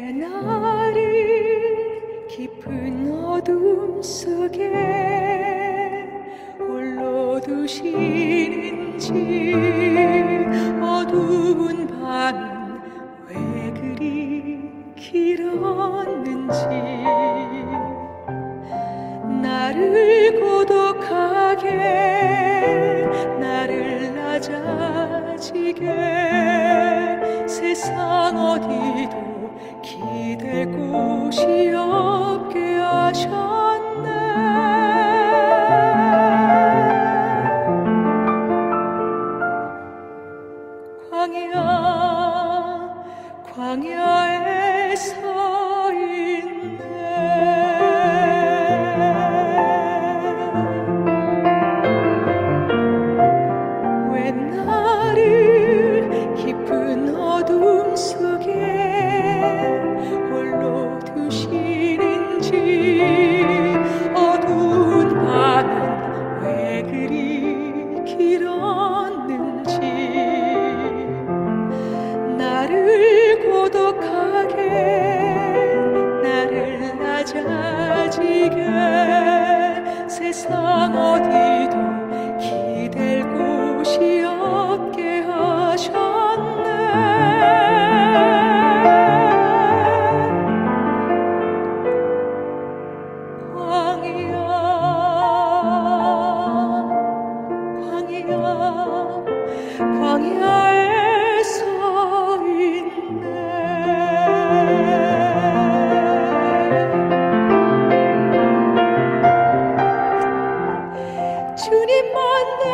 왜 나를 깊은 어둠 속에 홀로 두시는지, 어두운 밤은 왜 그리 길었는지, 나를 고독하게, 나를 낮아지게 세상 어디도 기댈 곳이 없게 하셨네. 광야에 서 있네. 왜 나를 깊은 어둠 속에 홀로 두시는지, 어두운 밤은 왜 그리 길었는지, 나를 고독하게, 나를 낮아지게 세상 어디도 기댈 곳이 없게 하셨네. 광야에 서 있네. 주님만 내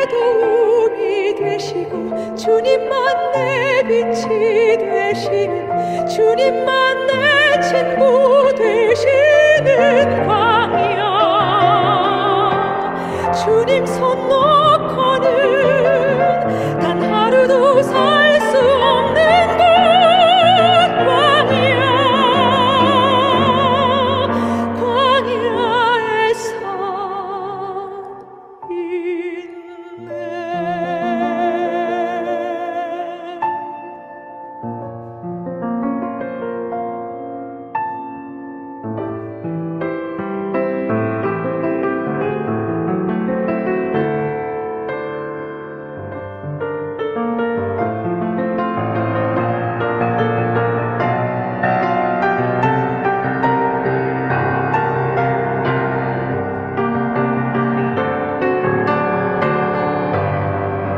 도움이 되시고, 주님만 내 빛이 되시는, 주님만 내 친구 되시는 광야. 주님 손 놓고는 단 하루도 살 수 없는 곳, 광야에 서 있네.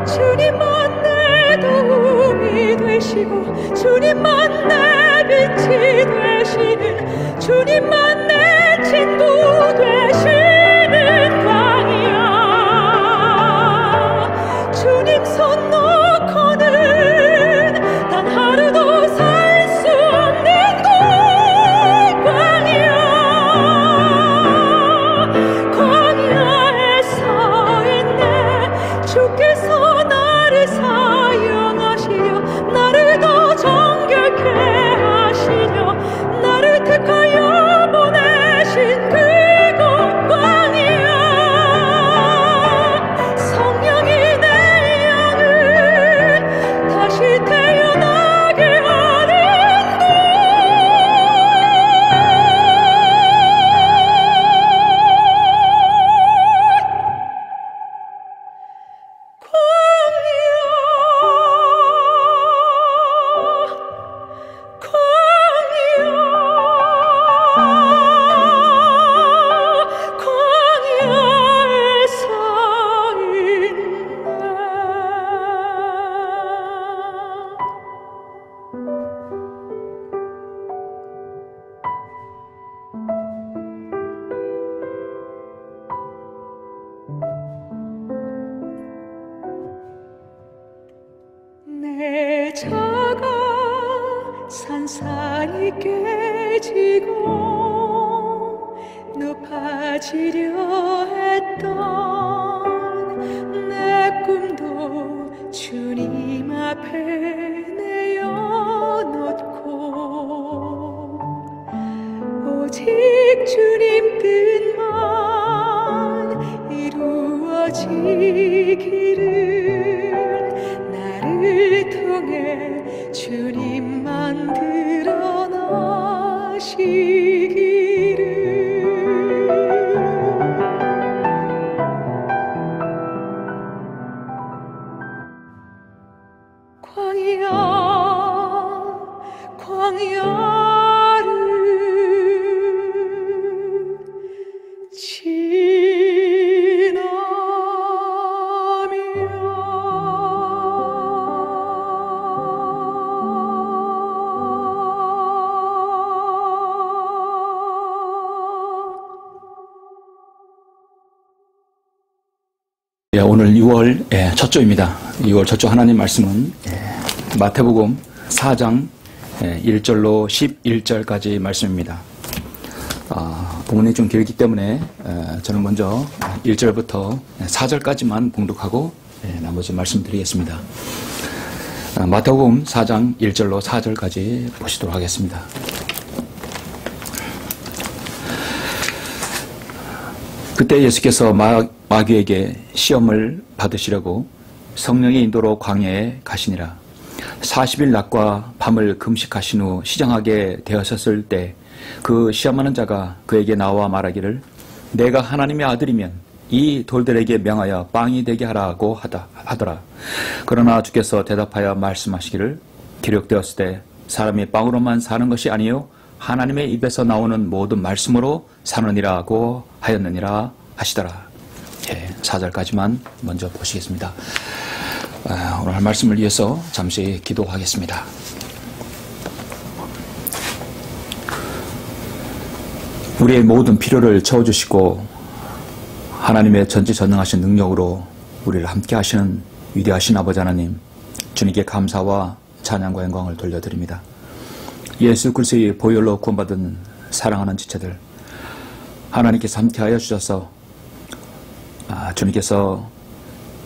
주님만 내 도움이 되시고, 주님만 내 빛이 되시는, 주님만 내 친구 되시는 광야. 주님 손 놓고는 단 하루도 살 수 없는 곳, 광야에 서 있네. 주께서 나를 사용하시려, 나를 더 정결케 하시려, 나를 택하여 보내신 그곳 광야. 성령이 내 영을 다시 태어나게 하는 곳, 광야에 서 있네. 내 자가 산산이 깨지고 높아지려 했던 내 꿈도 주님 앞에 내어놓고, 오직 주님 뜻만 이루어지기를 나를 통해 주님만 드러나 광야 광야를 오늘 6월 첫 주입니다. 6월 첫 주 하나님 말씀은 마태복음 4장 1절로 11절까지 말씀입니다. 본문이 좀 길기 때문에 저는 먼저 1절부터 4절까지만 봉독하고 나머지 말씀드리겠습니다. 마태복음 4장 1절로 4절까지 보시도록 하겠습니다. 그때 예수께서 마귀에게 시험을 받으시려고 성령의 인도로 광야에 가시니라. 40일 낮과 밤을 금식하신 후 시장하게 되었을 때 그 시험하는 자가 그에게 나와 말하기를 내가 하나님의 아들이면 이 돌들에게 명하여 빵이 되게 하라고 하더라. 그러나 주께서 대답하여 말씀하시기를 기록되었을 때 사람이 빵으로만 사는 것이 아니요 하나님의 입에서 나오는 모든 말씀으로 사느니라고 하였느니라 하시더라. 4절까지만 먼저 보시겠습니다. 오늘 할 말씀을 위해서 잠시 기도하겠습니다. 우리의 모든 필요를 채워주시고 하나님의 전지전능하신 능력으로 우리를 함께 하시는 위대하신 아버지 하나님, 주님께 감사와 찬양과 영광을 돌려드립니다. 예수 그리스도의 보혈로 구원받은 사랑하는 지체들, 하나님께서 함께하여 주셔서 주님께서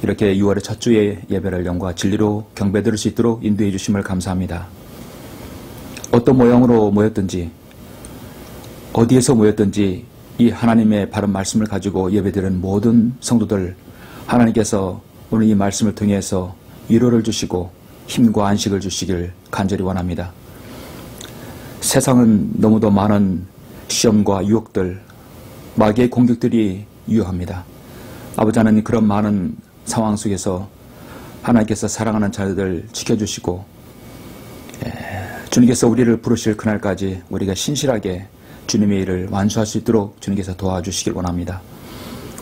이렇게 6월의 첫 주의 예배를 영과 진리로 경배드릴 수 있도록 인도해 주심을 감사합니다. 어떤 모양으로 모였든지 어디에서 모였든지 이 하나님의 바른 말씀을 가지고 예배드리는 모든 성도들, 하나님께서 오늘 이 말씀을 통해서 위로를 주시고 힘과 안식을 주시길 간절히 원합니다. 세상은 너무도 많은 시험과 유혹들, 마귀의 공격들이 유효합니다. 아버지 하나님, 그런 많은 상황 속에서 하나님께서 사랑하는 자들 지켜주시고 주님께서 우리를 부르실 그날까지 우리가 신실하게 주님의 일을 완수할 수 있도록 주님께서 도와주시길 원합니다.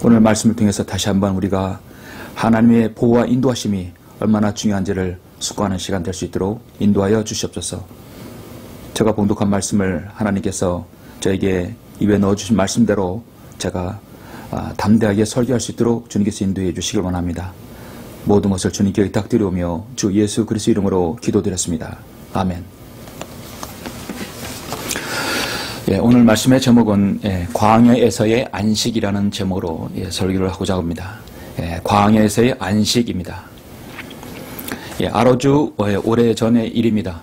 오늘 말씀을 통해서 다시 한번 우리가 하나님의 보호와 인도하심이 얼마나 중요한지를 숙고하는 시간 될 수 있도록 인도하여 주시옵소서. 제가 봉독한 말씀을 하나님께서 저에게 입에 넣어주신 말씀대로 제가 담대하게 설교할 수 있도록 주님께서 인도해 주시길 원합니다. 모든 것을 주님께 의탁드리오며 주 예수 그리스도 이름으로 기도드렸습니다. 아멘. 오늘 말씀의 제목은 광야에서의 안식이라는 제목으로 설교를 하고자 합니다. 광야에서의 안식입니다. 아주 오래전의 일입니다.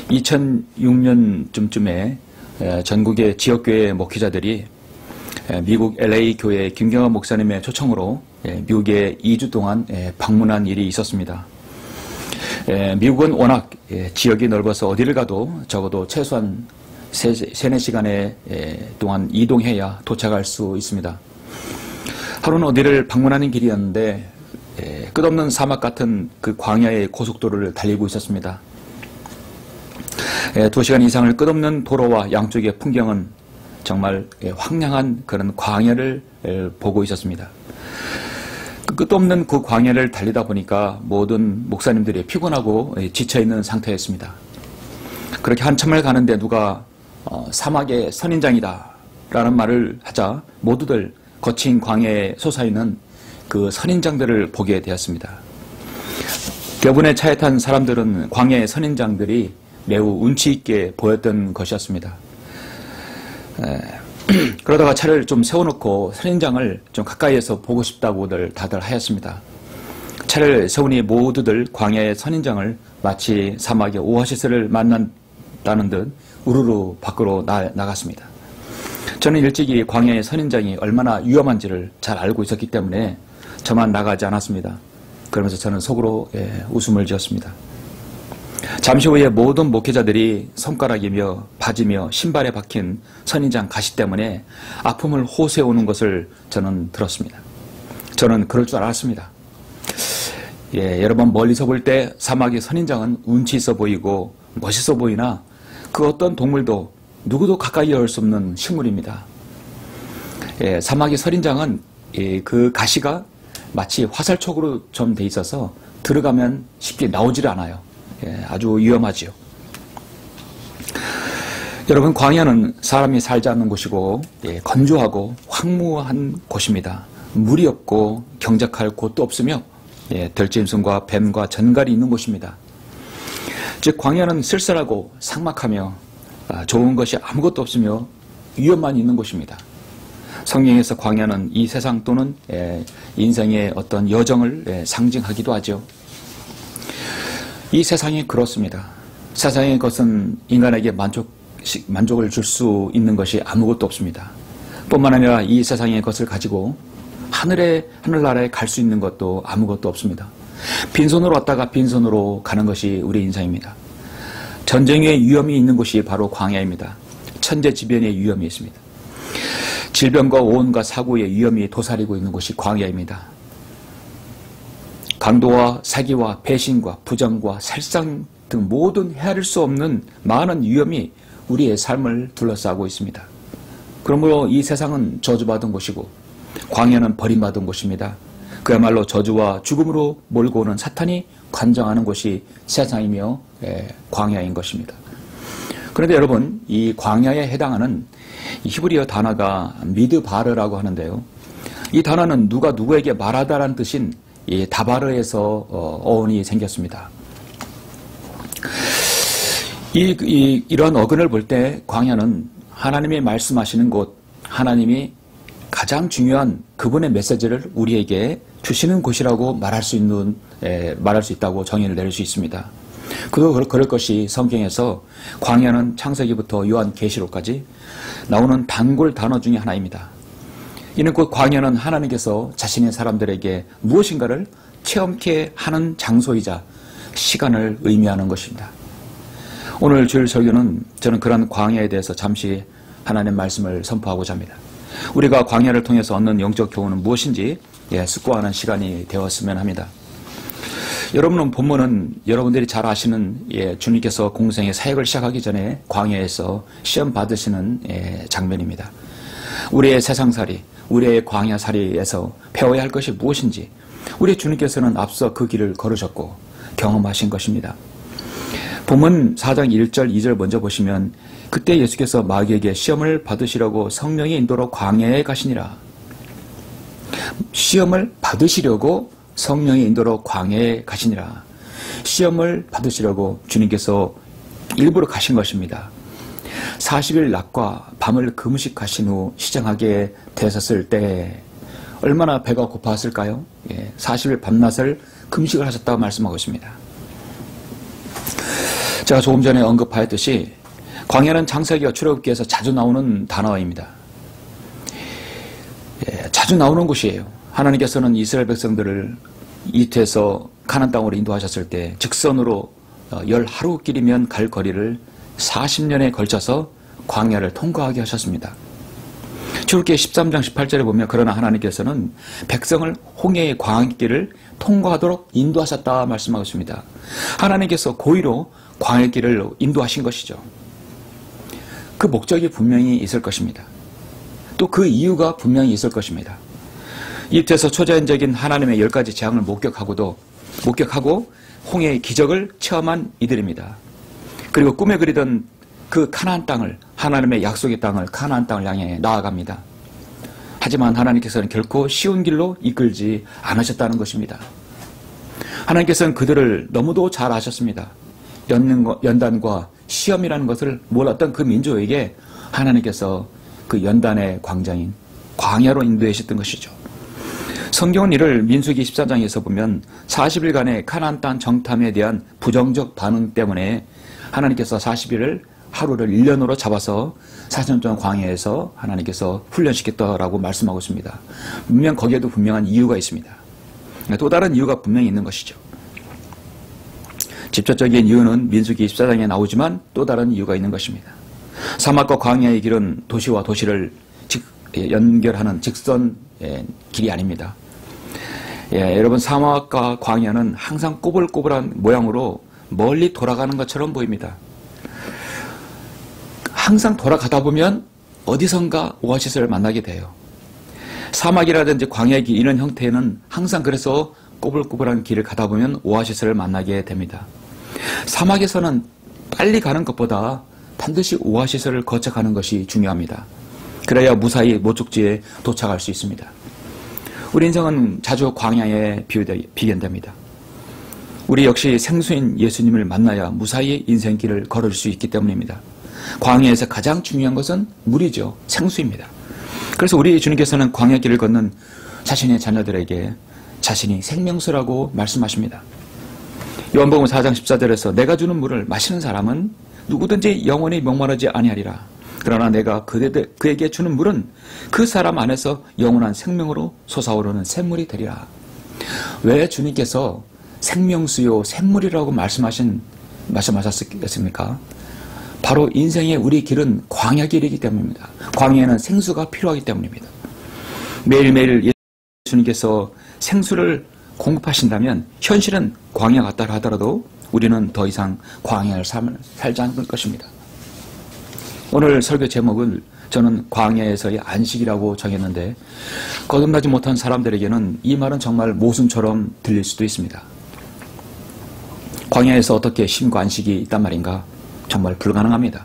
2006년쯤에 전국의 지역교회 목회자들이 미국 LA 교회 김경환 목사님의 초청으로 미국에 2주 동안 방문한 일이 있었습니다. 미국은 워낙 지역이 넓어서 어디를 가도 적어도 최소한 3-4시간의 동안 이동해야 도착할 수 있습니다. 하루는 어디를 방문하는 길이었는데 끝없는 사막 같은 그 광야의 고속도로를 달리고 있었습니다. 2시간 이상을 끝없는 도로와 양쪽의 풍경은 정말 황량한 그런 광야를 보고 있었습니다. 끝없는 그 광야를 달리다 보니까 모든 목사님들이 피곤하고 지쳐있는 상태였습니다. 그렇게 한참을 가는데 누가 사막의 선인장이다 라는 말을 하자 모두들 거친 광야에 솟아있는 그 선인장들을 보게 되었습니다. 대부분의 차에 탄 사람들은 광야의 선인장들이 매우 운치 있게 보였던 것이었습니다. 그러다가 차를 좀 세워놓고 선인장을 좀 가까이에서 보고 싶다고들 다들 하였습니다. 차를 세우니 모두들 광야의 선인장을 마치 사막의 오아시스를 만난다는 듯 우르르 밖으로 나갔습니다. 저는 일찍이 광야의 선인장이 얼마나 위험한지를 잘 알고 있었기 때문에 저만 나가지 않았습니다. 그러면서 저는 속으로 웃음을 지었습니다. 잠시 후에 모든 목회자들이 손가락이며 바지며 신발에 박힌 선인장 가시 때문에 아픔을 호소해오는 것을 저는 들었습니다. 저는 그럴 줄 알았습니다. 여러분 멀리서 볼 때 사마귀 선인장은 운치 있어 보이고 멋있어 보이나 그 어떤 동물도 누구도 가까이 올 수 없는 식물입니다. 사마귀 선인장은 그 가시가 마치 화살촉으로 좀 돼 있어서 들어가면 쉽게 나오질 않아요. 아주 위험하지요. 여러분 광야는 사람이 살지 않는 곳이고 건조하고 황무한 곳입니다. 물이 없고 경작할 곳도 없으며 들짐승과 뱀과 전갈이 있는 곳입니다. 즉 광야는 쓸쓸하고 삭막하며 좋은 것이 아무것도 없으며 위험만 있는 곳입니다. 성경에서 광야는 이 세상 또는 인생의 어떤 여정을 상징하기도 하죠. 이 세상이 그렇습니다. 세상의 것은 인간에게 만족을 줄 수 있는 것이 아무것도 없습니다. 뿐만 아니라 이 세상의 것을 가지고 하늘나라에 갈 수 있는 것도 아무것도 없습니다. 빈손으로 왔다가 빈손으로 가는 것이 우리 인생입니다. 전쟁의 위험이 있는 곳이 바로 광야입니다. 천재지변의 위험이 있습니다. 질병과 오온과 사고의 위험이 도사리고 있는 곳이 광야입니다. 강도와 사기와 배신과 부정과 살상 등 모든 헤아릴 수 없는 많은 위험이 우리의 삶을 둘러싸고 있습니다. 그러므로 이 세상은 저주받은 곳이고 광야는 버림받은 곳입니다. 그야말로 저주와 죽음으로 몰고 오는 사탄이 관장하는 곳이 세상이며 광야인 것입니다. 그런데 여러분 이 광야에 해당하는 히브리어 단어가 미드바르라고 하는데요. 이 단어는 누가 누구에게 말하다라는 뜻인 이 다바르에서 어원이 생겼습니다. 이런 어근을 볼 때 광야는 하나님이 말씀하시는 곳, 하나님이 가장 중요한 그분의 메시지를 우리에게 주시는 곳이라고 말할 수 있다고 정의를 내릴 수 있습니다. 그럴 것이 성경에서 광야는 창세기부터 요한계시록까지 나오는 단골 단어 중에 하나입니다. 이는 곧 광야는 하나님께서 자신의 사람들에게 무엇인가를 체험케 하는 장소이자 시간을 의미하는 것입니다. 오늘 주일 설교는 저는 그런 광야에 대해서 잠시 하나님의 말씀을 선포하고자 합니다. 우리가 광야를 통해서 얻는 영적 교훈은 무엇인지 숙고하는 시간이 되었으면 합니다. 여러분은 본문은 여러분들이 잘 아시는 주님께서 공생의 사역을 시작하기 전에 광야에서 시험 받으시는 장면입니다. 우리의 세상살이, 우리의 광야살이에서 배워야 할 것이 무엇인지 우리 주님께서는 앞서 그 길을 걸으셨고 경험하신 것입니다. 본문 4장 1절 2절 먼저 보시면 그때 예수께서 마귀에게 시험을 받으시려고 성령의 인도로 광야에 가시니라. 시험을 받으시려고 성령의 인도로 광야에 가시니라. 시험을 받으시려고 주님께서 일부러 가신 것입니다. 40일 낮과 밤을 금식하신 후 시장하게 되셨을 때 얼마나 배가 고팠을까요? 40일 밤낮을 금식을 하셨다고 말씀하고 있습니다. 제가 조금 전에 언급하였듯이 광야는 창세기와 출애굽기에서 자주 나오는 단어입니다. 자주 나오는 곳이에요. 하나님께서는 이스라엘 백성들을 이집트에서 가나안 땅으로 인도하셨을 때 직선으로 10하루길이면 갈 거리를 40년에 걸쳐서 광야를 통과하게 하셨습니다. 출애굽기 13장 18절에 보면 그러나 하나님께서는 백성을 홍해의 광야길을 통과하도록 인도하셨다 말씀하고 있습니다. 하나님께서 고의로 광야길을 인도하신 것이죠. 그 목적이 분명히 있을 것입니다. 또 그 이유가 분명히 있을 것입니다. 이집트에서 초자연적인 하나님의 10가지 재앙을 목격하고 홍해의 기적을 체험한 이들입니다. 그리고 꿈에 그리던 그 가나안 땅을, 하나님의 약속의 땅을, 가나안 땅을 향해 나아갑니다. 하지만 하나님께서는 결코 쉬운 길로 이끌지 않으셨다는 것입니다. 하나님께서는 그들을 너무도 잘 아셨습니다. 연단과 시험이라는 것을 몰랐던 그 민족에게 하나님께서 그 연단의 광장인 광야로 인도하셨던 것이죠. 성경은 이를 민수기 14장에서 보면 40일간의 가나안 땅 정탐에 대한 부정적 반응 때문에 하나님께서 40일을 하루를 1년으로 잡아서 40년 동안 광야에서 하나님께서 훈련시켰다라고 말씀하고 있습니다. 분명 거기에도 분명한 이유가 있습니다. 또 다른 이유가 분명히 있는 것이죠. 직접적인 이유는 민수기 24장에 나오지만 또 다른 이유가 있는 것입니다. 사막과 광야의 길은 도시와 도시를 연결하는 직선 길이 아닙니다. 여러분, 사막과 광야는 항상 꼬불꼬불한 모양으로 멀리 돌아가는 것처럼 보입니다. 항상 돌아가다 보면 어디선가 오아시스를 만나게 돼요. 사막이라든지 광야의 길 이런 형태는 항상 그래서 꼬불꼬불한 길을 가다 보면 오아시스를 만나게 됩니다. 사막에서는 빨리 가는 것보다 반드시 오아시스를 거쳐가는 것이 중요합니다. 그래야 무사히 목적지에 도착할 수 있습니다. 우리 인생은 자주 광야에 비견됩니다. 우리 역시 생수인 예수님을 만나야 무사히 인생길을 걸을 수 있기 때문입니다. 광야에서 가장 중요한 것은 물이죠. 생수입니다. 그래서 우리 주님께서는 광야길을 걷는 자신의 자녀들에게 자신이 생명수라고 말씀하십니다. 요한복음 4장 14절에서 내가 주는 물을 마시는 사람은 누구든지 영원히 목마르지 아니하리라. 그러나 내가 그에게 주는 물은 그 사람 안에서 영원한 생명으로 솟아오르는 샘물이 되리라. 왜 주님께서 생명수요 샘물이라고 말씀하셨습니까? 바로 인생의 우리 길은 광야길이기 때문입니다. 광야에는 생수가 필요하기 때문입니다. 매일매일 예수님께서 생수를 공급하신다면 현실은 광야 같다 하더라도 우리는 더 이상 광야의 삶을 살지 않을 것입니다. 오늘 설교 제목을 저는 광야에서의 안식이라고 정했는데 거듭나지 못한 사람들에게는 이 말은 정말 모순처럼 들릴 수도 있습니다. 광야에서 어떻게 쉼과 안식이 있단 말인가? 정말 불가능합니다.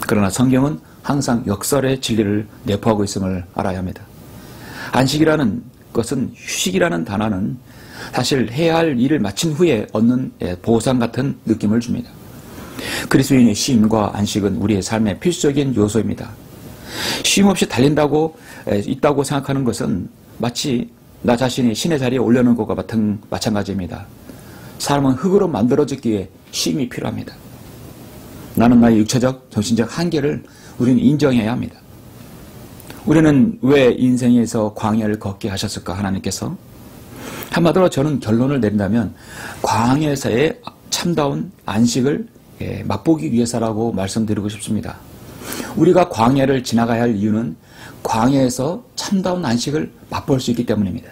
그러나 성경은 항상 역설의 진리를 내포하고 있음을 알아야 합니다. 안식이라는 것은 휴식이라는 단어는 사실 해야 할 일을 마친 후에 얻는 보상 같은 느낌을 줍니다. 그리스도인의 쉼과 안식은 우리의 삶의 필수적인 요소입니다. 쉼 없이 달린다고 있다고 생각하는 것은 마치 나 자신이 신의 자리에 올려놓은 것과 마찬가지입니다. 사람은 흙으로 만들어졌기에 쉼이 필요합니다. 나는 나의 육체적, 정신적 한계를 우리는 인정해야 합니다. 우리는 왜 인생에서 광야를 걷게 하셨을까? 하나님께서 한마디로 저는 결론을 내린다면 광야에서의 참다운 안식을 맛보기 위해서라고 말씀드리고 싶습니다. 우리가 광야를 지나가야 할 이유는 광야에서 참다운 안식을 맛볼 수 있기 때문입니다.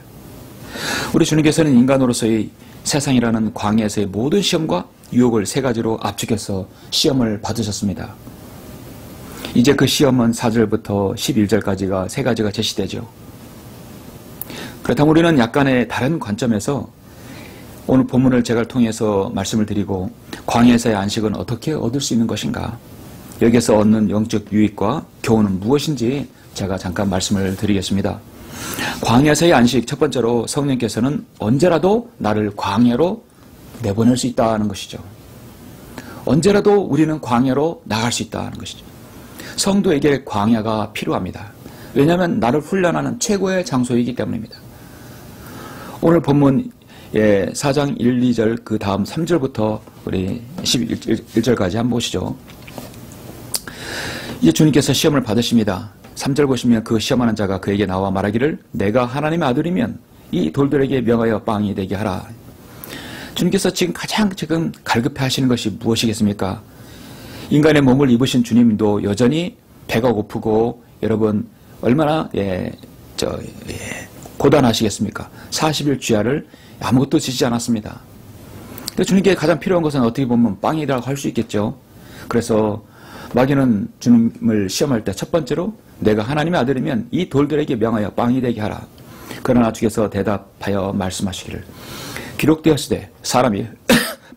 우리 주님께서는 인간으로서의 세상이라는 광야에서의 모든 시험과 유혹을 세 가지로 압축해서 시험을 받으셨습니다. 이제 그 시험은 4절부터 11절까지가 세 가지가 제시되죠. 그렇다면 우리는 약간의 다른 관점에서 오늘 본문을 제가 통해서 말씀을 드리고 광야에서의 안식은 어떻게 얻을 수 있는 것인가, 여기에서 얻는 영적 유익과 교훈은 무엇인지 제가 잠깐 말씀을 드리겠습니다. 광야에서의 안식, 첫 번째로 성령께서는 언제라도 나를 광야로 내보낼 수 있다는 것이죠. 언제라도 우리는 광야로 나갈 수 있다는 것이죠. 성도에게 광야가 필요합니다. 왜냐하면 나를 훈련하는 최고의 장소이기 때문입니다. 오늘 본문 4장 1, 2절 그 다음 3절부터 우리 11절까지 한번 보시죠. 이제 주님께서 시험을 받으십니다. 3절 보시면 그 시험하는 자가 그에게 나와 말하기를 내가 하나님의 아들이면 이 돌들에게 명하여 빵이 되게 하라. 주님께서 가장 갈급해 하시는 것이 무엇이겠습니까? 인간의 몸을 입으신 주님도 여전히 배가 고프고 여러분 얼마나 고단하시겠습니까? 40일 주야를 아무것도 지지 않았습니다. 주님께 가장 필요한 것은 어떻게 보면 빵이라고 할 수 있겠죠. 그래서 마귀는 주님을 시험할 때 첫 번째로 내가 하나님의 아들이면 이 돌들에게 명하여 빵이 되게 하라. 그러나 주께서 대답하여 말씀하시기를 기록되었으되 사람이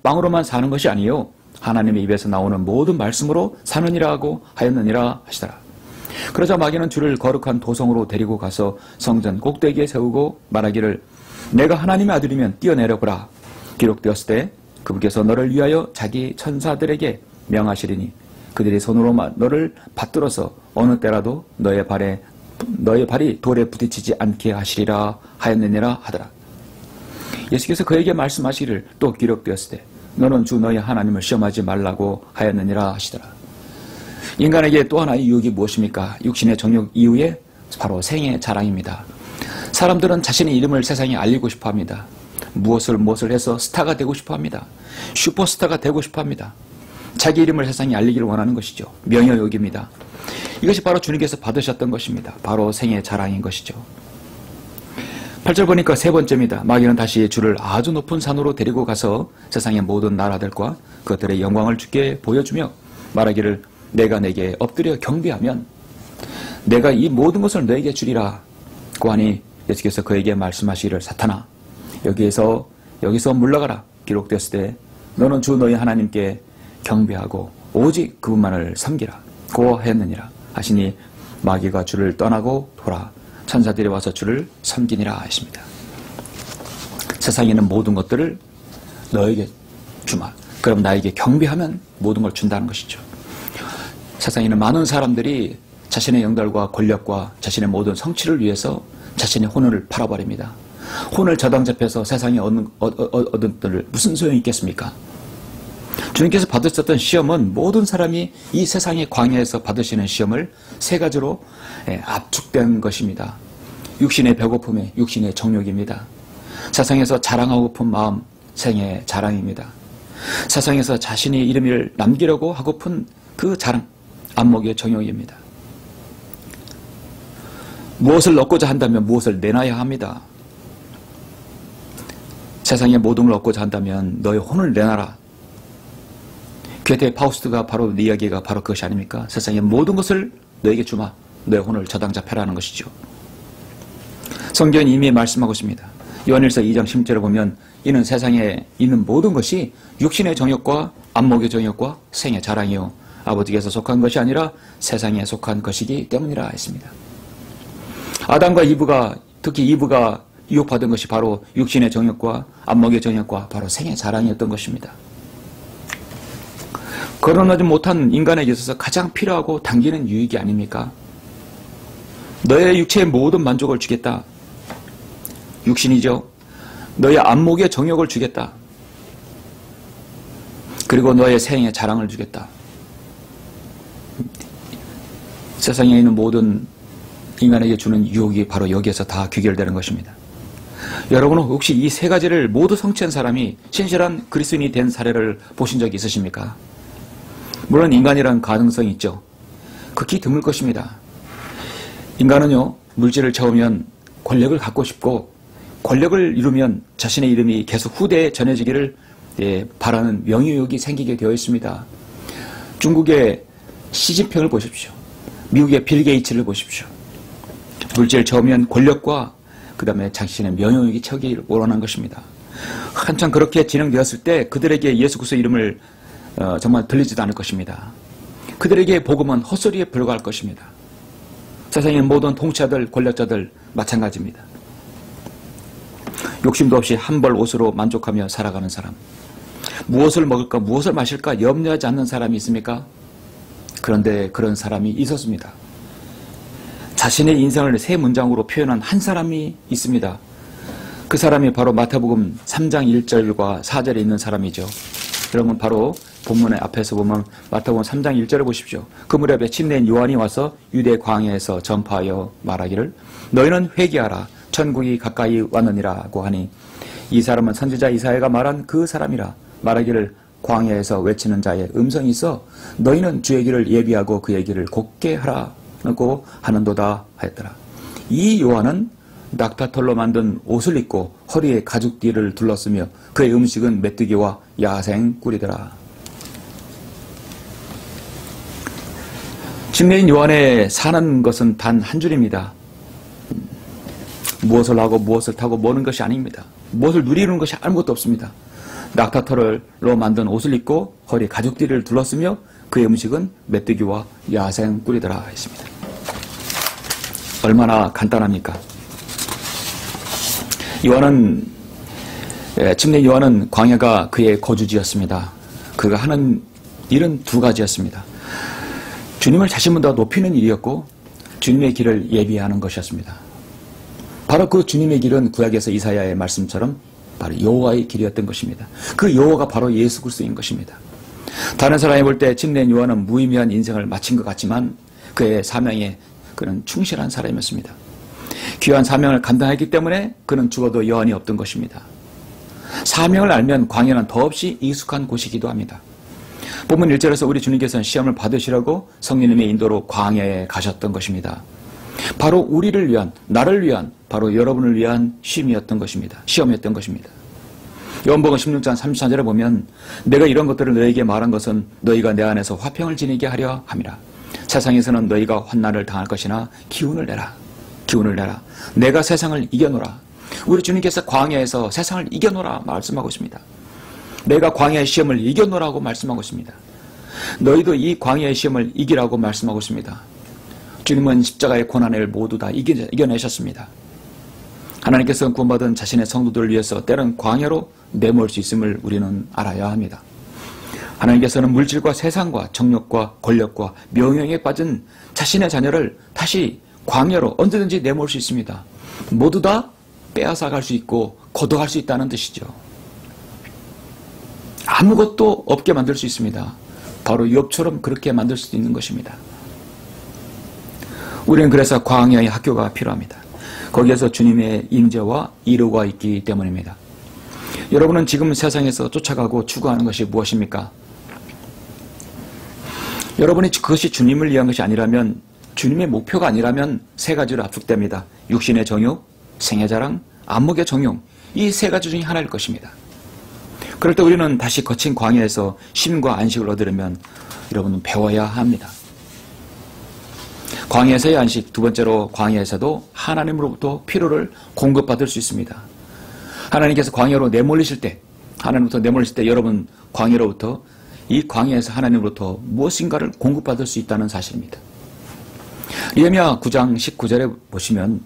빵으로만 사는 것이 아니요 하나님의 입에서 나오는 모든 말씀으로 사느니라고 하였느니라 하시더라. 그러자 마귀는 주를 거룩한 도성으로 데리고 가서 성전 꼭대기에 세우고 말하기를 내가 하나님의 아들이면 뛰어내려보라. 기록되었을 때 그분께서 너를 위하여 자기 천사들에게 명하시리니 그들이 손으로 너를 받들어서 어느 때라도 너의 발이 돌에 부딪히지 않게 하시리라 하였느니라 하더라. 예수께서 그에게 말씀하시기를 또 기록되었을 때 너는 주 너의 하나님을 시험하지 말라고 하였느니라 하시더라. 인간에게 또 하나의 유혹이 무엇입니까? 육신의 정욕 이후에 바로 생의 자랑입니다. 사람들은 자신의 이름을 세상에 알리고 싶어합니다. 무엇을 해서 스타가 되고 싶어 합니다. 슈퍼스타가 되고 싶어 합니다. 자기 이름을 세상에 알리기를 원하는 것이죠. 명예욕입니다. 이것이 바로 주님께서 받으셨던 것입니다. 바로 생애 자랑인 것이죠. 8절 보니까 세 번째입니다. 마귀는 다시 주를 아주 높은 산으로 데리고 가서 세상의 모든 나라들과 그것들의 영광을 주께 보여주며 말하기를 내가 내게 엎드려 경배하면 내가 이 모든 것을 너에게 주리라 고 하니 예수께서 그에게 말씀하시기를 사탄아 여기서 물러가라. 기록되었을 때 너는 주 너희 하나님께 경배하고 오직 그분만을 섬기라 고 했느니라 하시니 마귀가 주를 떠나고 돌아 천사들이 와서 주를 섬기니라 하십니다. 세상에 있는 모든 것들을 너에게 주마. 그럼 나에게 경배하면 모든 걸 준다는 것이죠. 세상에 있는 많은 사람들이 자신의 영달과 권력과 자신의 모든 성취를 위해서 자신의 혼을 팔아버립니다. 혼을 저당잡혀서 세상에 얻은 것들 무슨 소용이 있겠습니까? 주님께서 받으셨던 시험은 모든 사람이 이 세상의 광야에서 받으시는 시험을 세 가지로 압축된 것입니다. 육신의 배고픔에 육신의 정욕입니다. 세상에서 자랑하고픈 마음, 생의 자랑입니다. 세상에서 자신의 이름을 남기려고 하고픈 그 자랑, 안목의 정욕입니다. 무엇을 얻고자 한다면 무엇을 내놔야 합니다. 세상의 모든 걸 얻고자 한다면 너의 혼을 내놔라. 괴테 파우스트가 바로 네 이야기가 바로 그것이 아닙니까? 세상의 모든 것을 너에게 주마. 너의 혼을 저당잡혀라는 것이죠. 성경은 이미 말씀하고 있습니다. 요한일서 2장 10절에 보면 이는 세상에 있는 모든 것이 육신의 정욕과 안목의 정욕과 생의 자랑이요 아버지께서 속한 것이 아니라 세상에 속한 것이기 때문이라 했습니다. 아담과 이브가 특히 이브가 유혹받은 것이 바로 육신의 정욕과 안목의 정욕과 바로 생의 자랑이었던 것입니다. 거론하지 못한 인간에게 있어서 가장 필요하고 당기는 유익이 아닙니까? 너의 육체의 모든 만족을 주겠다. 육신이죠. 너의 안목의 정욕을 주겠다. 그리고 너의 생의 자랑을 주겠다. 세상에 있는 모든 인간에게 주는 유혹이 바로 여기에서 다 귀결되는 것입니다. 여러분은 혹시 이 세 가지를 모두 성취한 사람이 신실한 그리스도인이 된 사례를 보신 적이 있으십니까? 물론 인간이란 가능성이 있죠. 극히 드물 것입니다. 인간은요, 물질을 채우면 권력을 갖고 싶고 권력을 이루면 자신의 이름이 계속 후대에 전해지기를 바라는 명예욕이 생기게 되어 있습니다. 중국의 시진핑을 보십시오. 미국의 빌 게이츠를 보십시오. 물질을 채우면 권력과 그 다음에 자신의 명예욕이 채우기를 원하는 것입니다. 한참 그렇게 진행되었을 때 그들에게 예수 그리스도의 이름을 정말 들리지도 않을 것입니다. 그들에게 복음은 헛소리에 불과할 것입니다. 세상의 모든 통치자들, 권력자들 마찬가지입니다. 욕심도 없이 한 벌 옷으로 만족하며 살아가는 사람. 무엇을 먹을까, 무엇을 마실까 염려하지 않는 사람이 있습니까? 그런데 그런 사람이 있었습니다. 자신의 인생을 세 문장으로 표현한 한 사람이 있습니다. 그 사람이 바로 마태복음 3장 1절과 4절에 있는 사람이죠. 여러분 바로 본문의 앞에서 보면 마태복음 3장 1절을 보십시오. 그 무렵에 침례인 요한이 와서 유대 광야에서 전파하여 말하기를 너희는 회개하라 천국이 가까이 왔느니라고 하니 이 사람은 선지자 이사야가 말한 그 사람이라 말하기를 광야에서 외치는 자의 음성이 있어 너희는 주의 길을 예비하고 그의 길을 곧게 하라고 하는도다 하였더라. 이 요한은 낙타털로 만든 옷을 입고 허리에 가죽띠를 둘렀으며 그의 음식은 메뚜기와 야생 꿀이더라. 침례인 요한의 사는 것은 단 한 줄입니다. 무엇을 하고 무엇을 타고 모는 것이 아닙니다. 무엇을 누리는 것이 아무것도 없습니다. 낙타털로 만든 옷을 입고 허리에 가죽띠를 둘렀으며 그의 음식은 메뚜기와 야생 꿀이더라 했습니다. 얼마나 간단합니까? 침례 요한은 광야가 그의 거주지였습니다. 그가 하는 일은 두 가지였습니다. 주님을 자신보다 높이는 일이었고 주님의 길을 예비하는 것이었습니다. 바로 그 주님의 길은 구약에서 이사야의 말씀처럼 바로 여호와의 길이었던 것입니다. 그 여호와가 바로 예수 그리스도인 것입니다. 다른 사람이 볼 때 침례 요한은 무의미한 인생을 마친 것 같지만 그의 사명에 그는 충실한 사람이었습니다. 귀한 사명을 감당했기 때문에 그는 죽어도 여한이 없던 것입니다. 사명을 알면 광야는 더없이 익숙한 곳이기도 합니다. 본문 1절에서 우리 주님께서는 시험을 받으시라고 성령님의 인도로 광야에 가셨던 것입니다. 바로 우리를 위한, 나를 위한, 바로 여러분을 위한 시험이었던 것입니다. 요한복음 16장 34절에 보면 내가 이런 것들을 너에게 말한 것은 너희가 내 안에서 화평을 지니게 하려 함이라. 세상에서는 너희가 환난을 당할 것이나 기운을 내라. 내가 세상을 이겨노라. 우리 주님께서 광야에서 세상을 이겨노라 말씀하고 있습니다. 내가 광야의 시험을 이겨노라고 말씀하고 있습니다. 너희도 이 광야의 시험을 이기라고 말씀하고 있습니다. 주님은 십자가의 고난을 모두 다 이겨내셨습니다. 하나님께서 구원받은 자신의 성도들을 위해서 때론 광야로 내몰 수 있음을 우리는 알아야 합니다. 하나님께서는 물질과 세상과 정욕과 권력과 명예에 빠진 자신의 자녀를 다시 광야로 언제든지 내몰 수 있습니다. 모두 다 빼앗아 갈 수 있고 거둬갈 수 있다는 뜻이죠. 아무것도 없게 만들 수 있습니다. 바로 욥처럼 그렇게 만들 수도 있는 것입니다. 우리는 그래서 광야의 학교가 필요합니다. 거기에서 주님의 임재와 이루가 있기 때문입니다. 여러분은 지금 세상에서 쫓아가고 추구하는 것이 무엇입니까? 여러분이 그것이 주님을 위한 것이 아니라면, 주님의 목표가 아니라면 세 가지로 압축됩니다. 육신의 정욕, 생애자랑, 안목의 정욕, 이 세 가지 중에 하나일 것입니다. 그럴 때 우리는 다시 거친 광야에서 쉼과 안식을 얻으려면 여러분은 배워야 합니다. 광야에서의 안식, 두 번째로 광야에서도 하나님으로부터 필요를 공급받을 수 있습니다. 하나님께서 광야로 내몰리실 때, 여러분 광야로부터, 이 광야에서 하나님으로부터 무엇인가를 공급받을 수 있다는 사실입니다. 예레미야 9장 19절에 보시면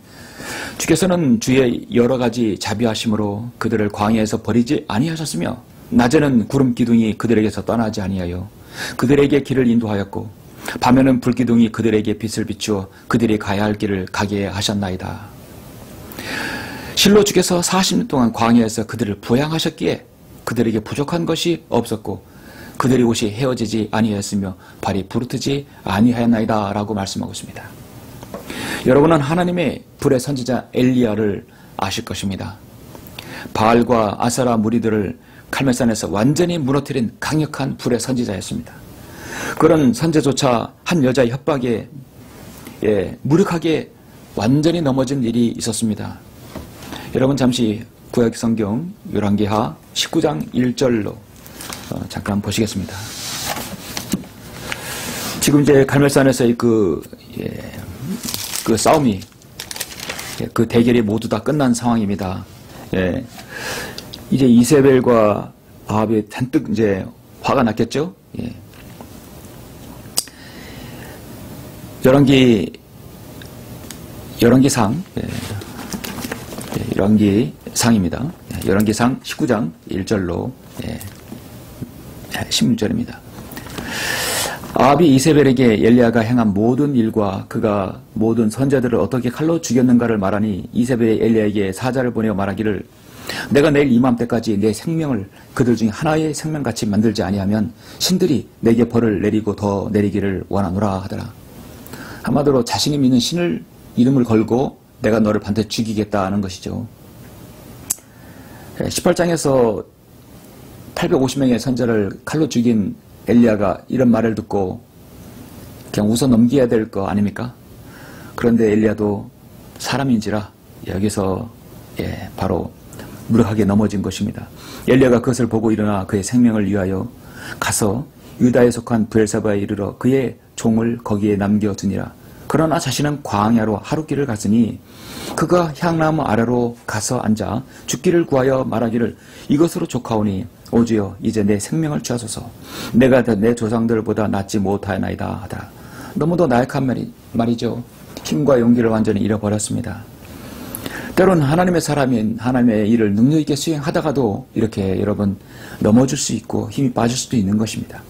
주께서는 주의 여러 가지 자비하심으로 그들을 광야에서 버리지 아니하셨으며 낮에는 구름 기둥이 그들에게서 떠나지 아니하여 그들에게 길을 인도하였고 밤에는 불기둥이 그들에게 빛을 비추어 그들이 가야 할 길을 가게 하셨나이다. 실로 주께서 40년 동안 광야에서 그들을 부양하셨기에 그들에게 부족한 것이 없었고 그들의 옷이 헤어지지 아니하였으며 발이 부르트지 아니하였나이다 라고 말씀하고 있습니다. 여러분은 하나님의 불의 선지자 엘리야를 아실 것입니다. 바알과 아세라 무리들을 갈멜산에서 완전히 무너뜨린 강력한 불의 선지자였습니다. 그런 선제조차 한 여자의 협박에 무력하게 완전히 넘어진 일이 있었습니다. 여러분 잠시 구약 성경 열왕기하 19장 1절로 잠깐 보시겠습니다. 지금 이제 갈멜산에서의 그 싸움이, 그 대결이 모두 다 끝난 상황입니다. 이제 이세벨과 아합이 잔뜩 이제 화가 났겠죠. 열왕기상, 열왕기상입니다. 열왕기상 19장 1절로 16절입니다. 아합이 이세벨에게 엘리야가 행한 모든 일과 그가 모든 선자들을 어떻게 칼로 죽였는가를 말하니 이세벨이 엘리야에게 사자를 보내어 말하기를 내가 내일 이맘때까지 내 생명을 그들 중에 하나의 생명같이 만들지 아니하면 신들이 내게 벌을 내리고 더 내리기를 원하노라 하더라. 한마디로 자신이 믿는 신을 이름을 걸고 내가 너를 반드시 죽이겠다는 것이죠. 18장에서 850명의 선자를 칼로 죽인 엘리야가 이런 말을 듣고 그냥 웃어 넘겨야 될 거 아닙니까? 그런데 엘리야도 사람인지라 여기서 바로 무력하게 넘어진 것입니다. 엘리야가 그것을 보고 일어나 그의 생명을 위하여 가서 유다에 속한 브엘사바에 이르러 그의 종을 거기에 남겨두니라. 그러나 자신은 광야로 하룻길을 갔으니 그가 향나무 아래로 가서 앉아 죽기를 구하여 말하기를 이것으로 족하오니 오주여 이제 내 생명을 취하소서. 내가 내 조상들보다 낫지 못하나이다 하더라. 너무도 나약한 말이죠. 힘과 용기를 완전히 잃어버렸습니다. 때론 하나님의 사람인 하나님의 일을 능력 있게 수행하다가도 이렇게 여러분 넘어질 수 있고 힘이 빠질 수도 있는 것입니다.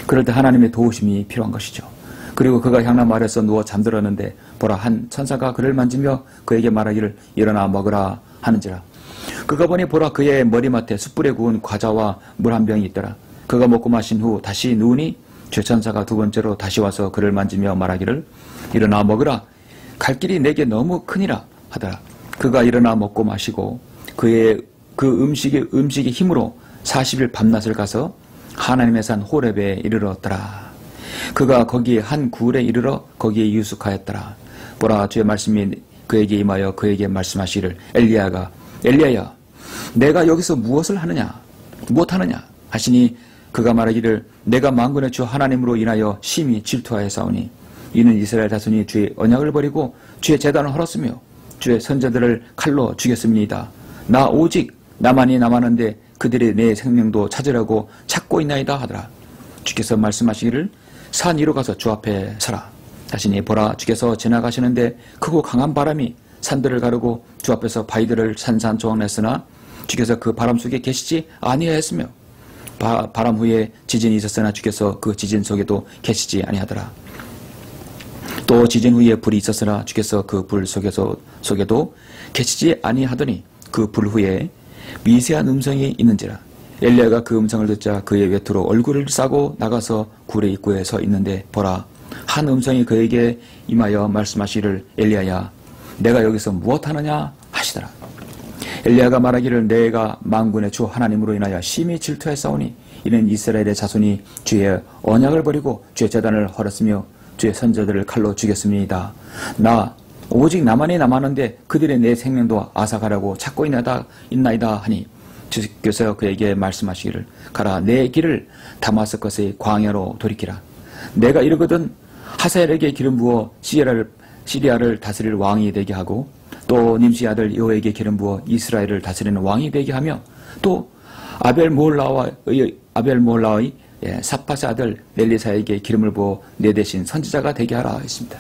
그럴 때 하나님의 도우심이 필요한 것이죠. 그리고 그가 향나무 아래서 누워 잠들었는데 보라 한 천사가 그를 만지며 그에게 말하기를 일어나 먹으라 하는지라. 그가 보니 보라 그의 머리맡에 숯불에 구운 과자와 물 한 병이 있더라. 그가 먹고 마신 후 다시 누우니 죄천사가 두 번째로 다시 와서 그를 만지며 말하기를 일어나 먹으라. 갈 길이 내게 너무 크니라 하더라. 그가 일어나 먹고 마시고 그의 그 음식의 힘으로 40일 밤낮을 가서 하나님의 산 호렙에 이르렀더라. 그가 거기에 한 굴에 이르러 거기에 유숙하였더라. 보라, 주의 말씀이 그에게 임하여 그에게 말씀하시기를, 엘리야야, 내가 여기서 무엇을 하느냐, 무엇하느냐 하시니, 그가 말하기를, 내가 만군의 주 하나님으로 인하여 심히 질투하였사오니 이는 이스라엘 자손이 주의 언약을 버리고 주의 제단을 헐었으며 주의 선자들을 칼로 죽였습니다. 나 오직 나만이 남았는데 그들이 내 생명도 찾으려고 찾고 있나이다 하더라. 주께서 말씀하시기를, 산 위로 가서 주 앞에 서라 하시니, 보라, 주께서 지나가시는데 크고 강한 바람이 산들을 가르고 주 앞에서 바위들을 산산조각냈으나 주께서 그 바람 속에 계시지 아니하였으며 바람 후에 지진이 있었으나 주께서 그 지진 속에도 계시지 아니하더라. 또 지진 후에 불이 있었으나 주께서 그 불 속에도 계시지 아니하더니 그 불 후에 미세한 음성이 있는지라. 엘리야가 그 음성을 듣자 그의 외투로 얼굴을 싸고 나가서 굴의 입구에 서 있는데, 보라, 한 음성이 그에게 임하여 말씀하시기를, 엘리야야, 내가 여기서 무엇하느냐 하시더라. 엘리야가 말하기를, 내가 만군의 주 하나님으로 인하여 심히 질투하였사오니 이는 이스라엘의 자손이 주의 언약을 버리고 주의 제단을 헐었으며 주의 선자들을 칼로 죽였습니다. 나 오직 나만이 남았는데 그들의 내 생명도 앗아가려고 찾고 있나이다 하니, 주께서 그에게 말씀하시기를, 가라, 내 길을 다마스커스의 광야로 돌이키라. 내가 이르거든 하사엘에게 기름 부어 시리아를 다스릴 왕이 되게 하고, 또 님시 아들 여호에게 기름 부어 이스라엘을 다스리는 왕이 되게 하며, 또 아벨모홀라의 삽바스 아들 엘리사에게 기름을 부어 내 대신 선지자가 되게 하라 했습니다.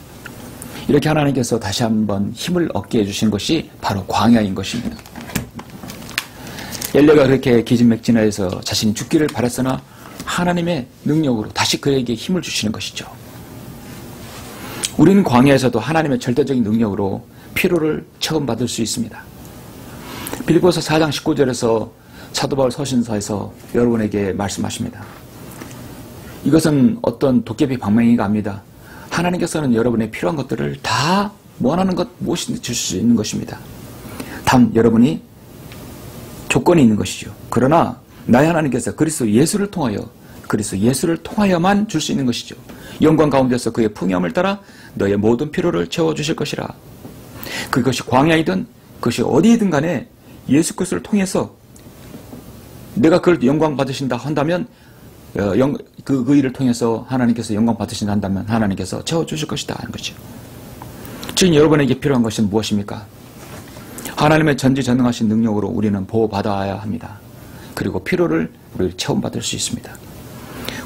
이렇게 하나님께서 다시 한번 힘을 얻게 해주신 것이 바로 광야인 것입니다. 엘리야가 그렇게 기진맥진하여서 자신이 죽기를 바랐으나 하나님의 능력으로 다시 그에게 힘을 주시는 것이죠. 우리는 광야에서도 하나님의 절대적인 능력으로 피로를 처음 받을 수 있습니다. 빌립보서 4장 19절에서 사도 바울 서신서에서 여러분에게 말씀하십니다. 이것은 어떤 도깨비 방망이가 아닙니다. 하나님께서는 여러분의 필요한 것들을 다 원하는 것 무엇이든지 줄 수 있는 것입니다. 단 여러분이 조건이 있는 것이죠. 그러나 나의 하나님께서 그리스도 예수를 통하여만 줄 수 있는 것이죠. 영광 가운데서 그의 풍요함을 따라 너의 모든 필요를 채워주실 것이라. 그것이 광야이든 그것이 어디이든 간에 예수 그리스도를 통해서 내가 그걸 영광 받으신다 한다면, 그 일을 통해서 하나님께서 영광 받으신다 한다면 하나님께서 채워주실 것이다 하는 거죠. 지금 여러분에게 필요한 것은 무엇입니까? 하나님의 전지전능하신 능력으로 우리는 보호받아야 합니다. 그리고 필요를 우리 체험받을 수 있습니다.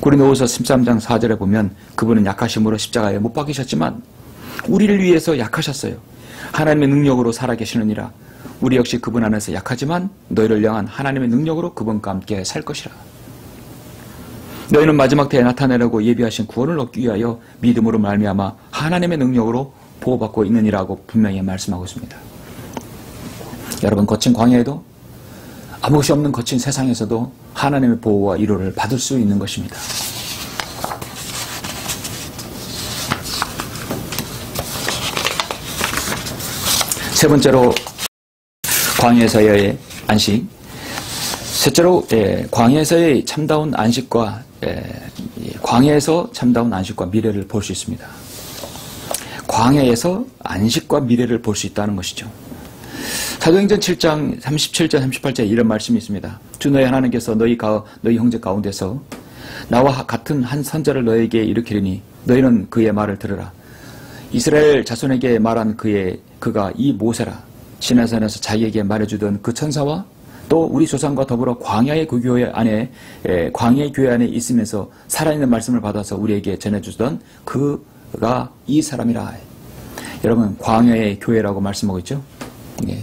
고린도후서 13장 4절에 보면, 그분은 약하심으로 십자가에 못 박히셨지만 우리를 위해서 약하셨어요. 하나님의 능력으로 살아계시느니라. 우리 역시 그분 안에서 약하지만 너희를 향한 하나님의 능력으로 그분과 함께 살 것이라. 너희는 마지막 때에 나타내려고 예비하신 구원을 얻기 위하여 믿음으로 말미암아 하나님의 능력으로 보호받고 있느니라고 분명히 말씀하고 있습니다. 여러분, 거친 광야에도 아무것이 없는 거친 세상에서도 하나님의 보호와 위로를 받을 수 있는 것입니다. 세 번째로 광야에서의 안식. 셋째로 광야에서의 참다운 안식과 광야에서 참다운 안식과 미래를 볼 수 있습니다. 광야에서 안식과 미래를 볼 수 있다는 것이죠. 사도행전 7장 37절 38절에 이런 말씀이 있습니다. 주 너희 하나님께서 너희 형제 가운데서 나와 같은 한 선자를 너에게 일으키리니 너희는 그의 말을 들으라. 이스라엘 자손에게 말한 그가 이 모세라. 시내산에서 자기에게 말해주던 그 천사와 또 우리 조상과 더불어 광야의 교회 안에 있으면서 살아있는 말씀을 받아서 우리에게 전해주던 그가 이 사람이라. 여러분, 광야의 교회라고 말씀하고 있죠? 예.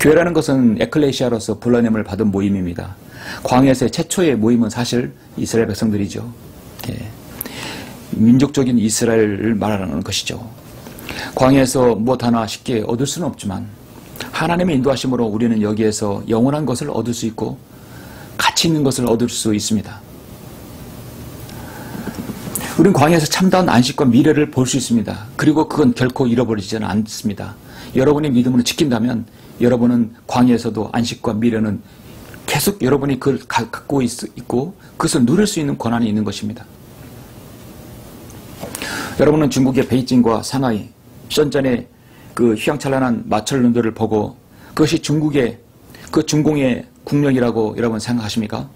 교회라는 것은 에클레시아로서 불러냄을 받은 모임입니다. 광야에서의 최초의 모임은 사실 이스라엘 백성들이죠. 예. 민족적인 이스라엘을 말하는 것이죠. 광야에서 무엇 하나 쉽게 얻을 수는 없지만 하나님의 인도하심으로 우리는 여기에서 영원한 것을 얻을 수 있고 가치 있는 것을 얻을 수 있습니다. 우리는 광야에서 참다운 안식과 미래를 볼 수 있습니다. 그리고 그건 결코 잃어버리지는 않습니다. 여러분의 믿음으로 지킨다면 여러분은 광야에서도 안식과 미래는 계속 여러분이 그걸 갖고 있고 그것을 누릴 수 있는 권한이 있는 것입니다. 여러분은 중국의 베이징과 상하이, 션전의 그 휘황찬란한 마철론들을 보고 그것이 중국의 그 중공의 국력이라고 여러분 생각하십니까?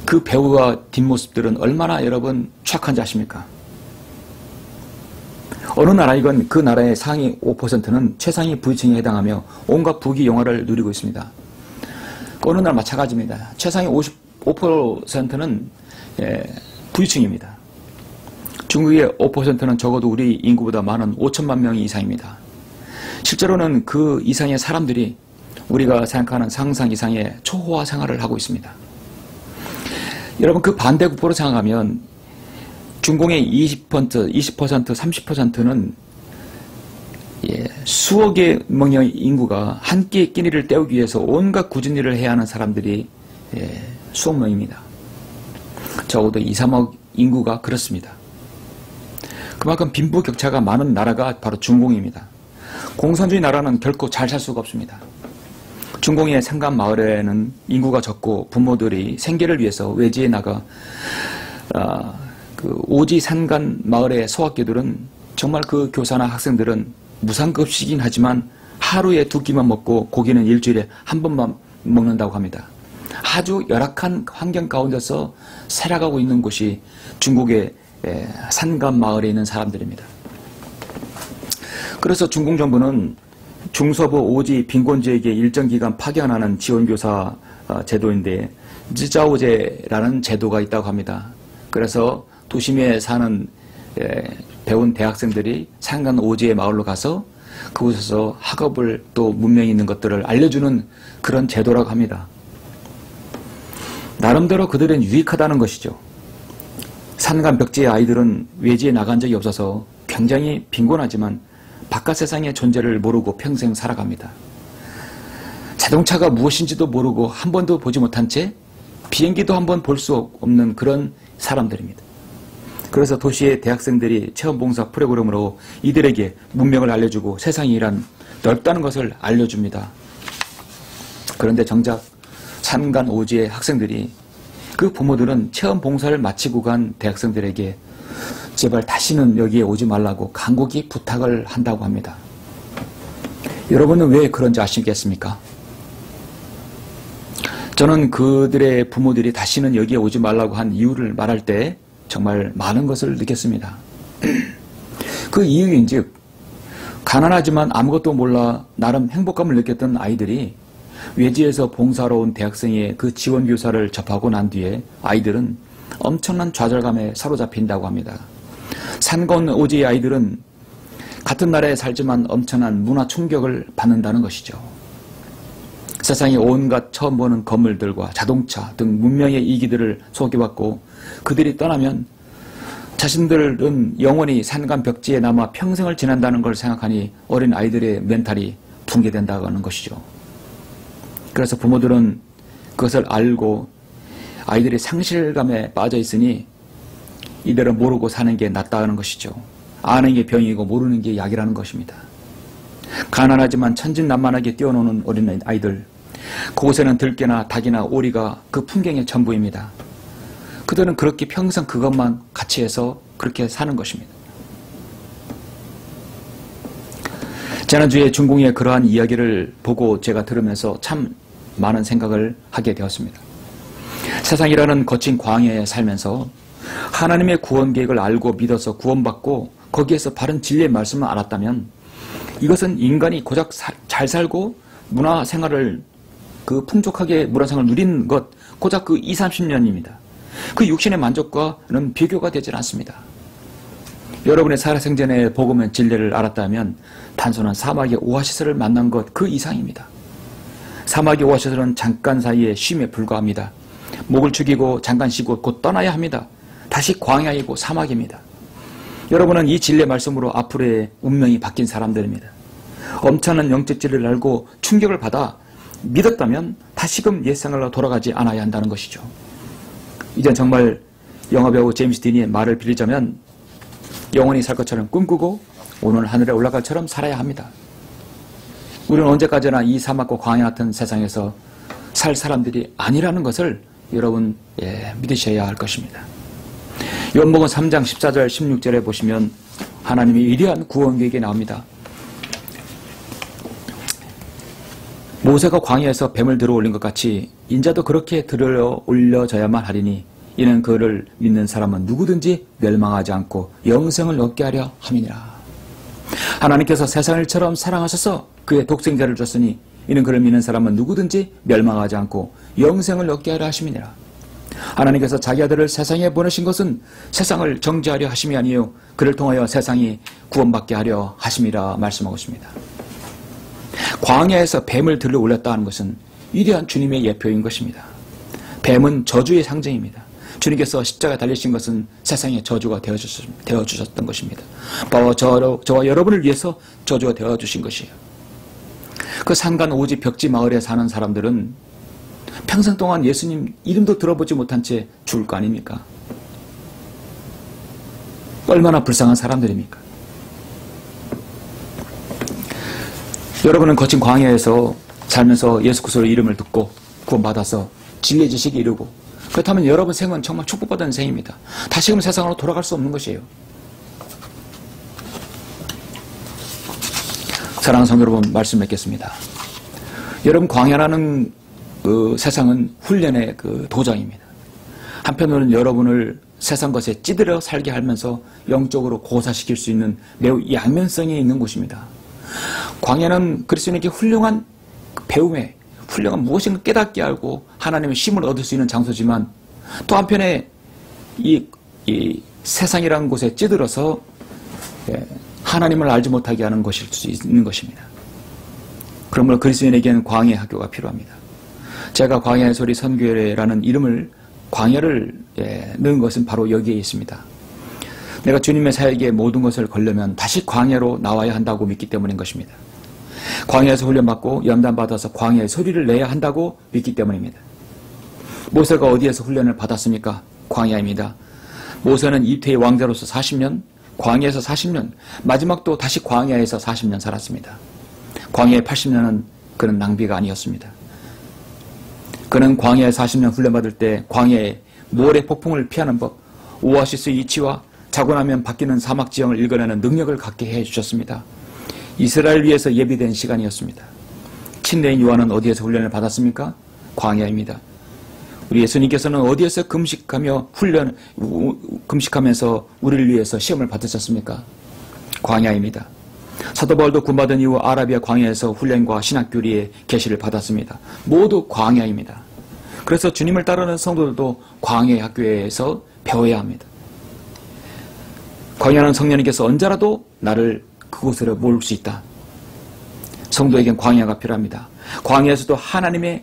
그 배우와 뒷모습들은 얼마나 여러분 추악한지 아십니까? 어느 나라이건 그 나라의 상위 5%는 최상위 부유층에 해당하며 온갖 부귀 영화를 누리고 있습니다. 어느 나라 마찬가지입니다. 최상위 55%는 부유층입니다. 중국의 5%는 적어도 우리 인구보다 많은 5천만 명 이상입니다. 실제로는 그 이상의 사람들이 우리가 생각하는 상상 이상의 초호화 생활을 하고 있습니다. 여러분 그 반대국보로 생각하면 중공의 20%, 30%는 수억의 명의 인구가 한 끼의 끼니를 때우기 위해서 온갖 굳은 일을 해야 하는 사람들이 수억 명입니다. 적어도 2, 3억 인구가 그렇습니다. 그만큼 빈부격차가 많은 나라가 바로 중공입니다. 공산주의 나라는 결코 잘 살 수가 없습니다. 중공의 산간 마을에는 인구가 적고 부모들이 생계를 위해서 외지에 나가 그 오지 산간 마을의 소학교들은 정말 그 교사나 학생들은 무상급식이긴 하지만 하루에 2끼만 먹고 고기는 일주일에 한 번만 먹는다고 합니다. 아주 열악한 환경 가운데서 살아가고 있는 곳이 중국의 산간 마을에 있는 사람들입니다. 그래서 중국 정부는 중서부 오지 빈곤지에게 일정 기간 파견하는 지원교사 제도인데 쯔자오제라는 제도가 있다고 합니다. 그래서 도심에 사는 배운 대학생들이 산간 오지의 마을로 가서 그곳에서 학업을 또 문명이 있는 것들을 알려주는 그런 제도라고 합니다. 나름대로 그들은 유익하다는 것이죠. 산간 벽지의 아이들은 외지에 나간 적이 없어서 굉장히 빈곤하지만 바깥 세상의 존재를 모르고 평생 살아갑니다. 자동차가 무엇인지도 모르고 한 번도 보지 못한 채 비행기도 한 번 볼 수 없는 그런 사람들입니다. 그래서 도시의 대학생들이 체험봉사 프로그램으로 이들에게 문명을 알려주고 세상이란 넓다는 것을 알려줍니다. 그런데 정작 산간 오지의 학생들이 그 부모들은 체험봉사를 마치고 간 대학생들에게 제발 다시는 여기에 오지 말라고 간곡히 부탁을 한다고 합니다. 여러분은 왜 그런지 아시겠습니까? 저는 그들의 부모들이 다시는 여기에 오지 말라고 한 이유를 말할 때 정말 많은 것을 느꼈습니다. 그 이유인즉 가난하지만 아무것도 몰라 나름 행복감을 느꼈던 아이들이 외지에서 봉사로 온 대학생의 그 지원교사를 접하고 난 뒤에 아이들은 엄청난 좌절감에 사로잡힌다고 합니다. 산간 오지의 아이들은 같은 나라에 살지만 엄청난 문화 충격을 받는다는 것이죠. 세상에 온갖 처음 보는 건물들과 자동차 등 문명의 이기들을 소개받고 그들이 떠나면 자신들은 영원히 산간 벽지에 남아 평생을 지낸다는 걸 생각하니 어린 아이들의 멘탈이 붕괴된다는 것이죠. 그래서 부모들은 그것을 알고 아이들이 상실감에 빠져 있으니 이대로 모르고 사는 게 낫다는 것이죠. 아는 게 병이고 모르는 게 약이라는 것입니다. 가난하지만 천진난만하게 뛰어노는 어린 아이들, 그곳에는 들깨나 닭이나 오리가 그 풍경의 전부입니다. 그들은 그렇게 평생 그것만 같이 해서 그렇게 사는 것입니다. 지난주에 중공의 그러한 이야기를 보고 제가 들으면서 참 많은 생각을 하게 되었습니다. 세상이라는 거친 광야에 살면서 하나님의 구원 계획을 알고 믿어서 구원받고 거기에서 바른 진리의 말씀을 알았다면 이것은 인간이 고작 잘 살고 문화생활을 그 풍족하게 문화생활을 누린 것 고작 그 20, 30년입니다. 그 육신의 만족과는 비교가 되질 않습니다. 여러분의 살아생전에 복음의 진리를 알았다면 단순한 사막의 오아시스를 만난 것 그 이상입니다. 사막의 오아시스는 잠깐 사이에 쉼에 불과합니다. 목을 축이고 잠깐 쉬고 곧 떠나야 합니다. 다시 광야이고 사막입니다. 여러분은 이 진리의 말씀으로 앞으로의 운명이 바뀐 사람들입니다. 엄청난 영적 진리를 알고 충격을 받아 믿었다면 다시금 옛생활로 돌아가지 않아야 한다는 것이죠. 이젠 정말 영화배우 제임스 딘의 말을 빌리자면 영원히 살 것처럼 꿈꾸고 오늘 하늘에 올라갈 것처럼 살아야 합니다. 우리는 언제까지나 이 사막과 광야 같은 세상에서 살 사람들이 아니라는 것을 여러분 믿으셔야 할 것입니다. 요한복음 3장 14절 16절에 보시면 하나님이 위대한 구원 계획이 나옵니다. 모세가 광야에서 뱀을 들어 올린 것 같이 인자도 그렇게 들어 올려져야만 하리니 이는 그를 믿는 사람은 누구든지 멸망하지 않고 영생을 얻게 하려 함이니라. 하나님께서 세상을 처럼 사랑하셔서 그의 독생자를 줬으니 이는 그를 믿는 사람은 누구든지 멸망하지 않고 영생을 얻게 하려 하심이니라. 하나님께서 자기 아들을 세상에 보내신 것은 세상을 정죄하려 하심이 아니요 그를 통하여 세상이 구원받게 하려 하심이라 말씀하고 있습니다. 광야에서 뱀을 들러 올렸다 하는 것은 위대한 주님의 예표인 것입니다. 뱀은 저주의 상징입니다. 주님께서 십자가에 달리신 것은 세상의 저주가 되어주셨던 것입니다. 바로 저와 여러분을 위해서 저주가 되어주신 것이에요. 그 산간 오지 벽지 마을에 사는 사람들은 평생 동안 예수님 이름도 들어보지 못한 채 죽을 거 아닙니까? 얼마나 불쌍한 사람들입니까? 여러분은 거친 광야에서 살면서 예수 그리스도의 이름을 듣고 구원받아서 진리의 지식이 이루고 그렇다면 여러분 생은 정말 축복받은 생입니다. 다시금 세상으로 돌아갈 수 없는 것이에요. 사랑하는 성도 여러분, 말씀 맺겠습니다. 여러분, 광야라는 그 세상은 훈련의 그 도장입니다. 한편으로는 여러분을 세상 것에 찌들어 살게 하면서 영적으로 고사시킬 수 있는 매우 양면성이 있는 곳입니다. 광야는 그리스도인에게 훌륭한 배움에 훌륭한 무엇인가 깨닫게 하고 하나님의 힘을 얻을 수 있는 장소지만 또 한편에 이 세상이라는 곳에 찌들어서 하나님을 알지 못하게 하는 것일 수 있는 것입니다. 그러므로 그리스도인에게는 광야의 학교가 필요합니다. 제가 광야의 소리 선교회라는 이름을 광야를 넣은 것은 바로 여기에 있습니다. 내가 주님의 사역에 모든 것을 걸려면 다시 광야로 나와야 한다고 믿기 때문인 것입니다. 광야에서 훈련받고 연단받아서 광야의 소리를 내야 한다고 믿기 때문입니다. 모세가 어디에서 훈련을 받았습니까? 광야입니다. 모세는 이태의 왕자로서 40년, 광야에서 40년, 마지막도 다시 광야에서 40년 살았습니다. 광야의 80년은 그는 낭비가 아니었습니다. 그는 광야에 40년 훈련받을 때 광야의 모래 폭풍을 피하는 법, 오아시스 위치와 자고 나면 바뀌는 사막 지형을 읽어내는 능력을 갖게 해주셨습니다. 이스라엘 위해서 예비된 시간이었습니다. 친례인 요한은 어디에서 훈련을 받았습니까? 광야입니다. 우리 예수님께서는 어디에서 금식하면서 우리를 위해서 시험을 받으셨습니까? 광야입니다. 사도 바울도 구원받은 이후 아라비아 광야에서 훈련과 신학교리의 계시를 받았습니다. 모두 광야입니다. 그래서 주님을 따르는 성도들도 광야의 학교에서 배워야 합니다. 광야는 성령님께서 언제라도 나를 그곳으로 모을 수 있다. 성도에겐 광야가 필요합니다. 광야에서도 하나님의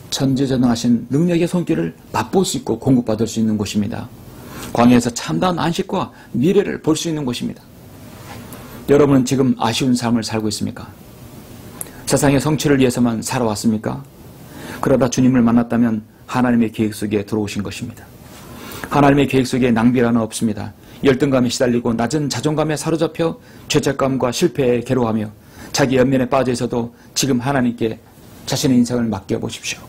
전지전능하신 능력의 손길을 맛볼 수 있고 공급받을 수 있는 곳입니다. 광야에서 참다운 안식과 미래를 볼 수 있는 곳입니다. 여러분은 지금 아쉬운 삶을 살고 있습니까? 세상의 성취를 위해서만 살아왔습니까? 그러다 주님을 만났다면 하나님의 계획 속에 들어오신 것입니다. 하나님의 계획 속에 낭비라는 없습니다. 열등감에 시달리고 낮은 자존감에 사로잡혀 죄책감과 실패에 괴로워하며 자기 연면에 빠져 있어도 지금 하나님께 자신의 인생을 맡겨보십시오.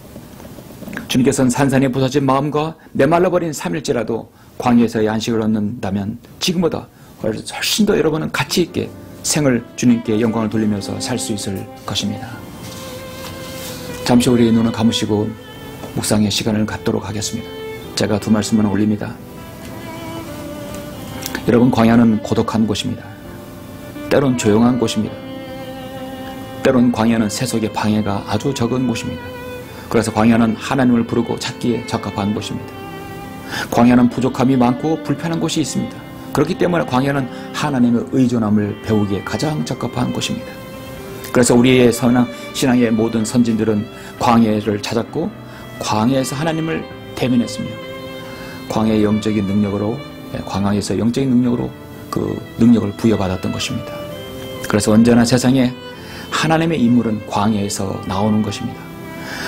주님께서는 산산이 부서진 마음과 메말라버린 삶일지라도 광야에서의 안식을 얻는다면 지금보다 훨씬 더 여러분은 가치 있게 생을 주님께 영광을 돌리면서 살 수 있을 것입니다. 잠시 우리의 눈을 감으시고 묵상의 시간을 갖도록 하겠습니다. 제가 두 말씀을 올립니다. 여러분, 광야는 고독한 곳입니다. 때론 조용한 곳입니다. 때론 광야는 세속의 방해가 아주 적은 곳입니다. 그래서 광야는 하나님을 부르고 찾기에 적합한 곳입니다. 광야는 부족함이 많고 불편한 곳이 있습니다. 그렇기 때문에 광야는 하나님의 의존함을 배우기에 가장 적합한 곳입니다. 그래서 우리의 신앙의 모든 선진들은 광야를 찾았고 광야에서 하나님을 대면했으며 광야의 영적인 능력으로, 광야에서 영적인 능력으로 그 능력을 부여받았던 것입니다. 그래서 언제나 세상에 하나님의 인물은 광야에서 나오는 것입니다.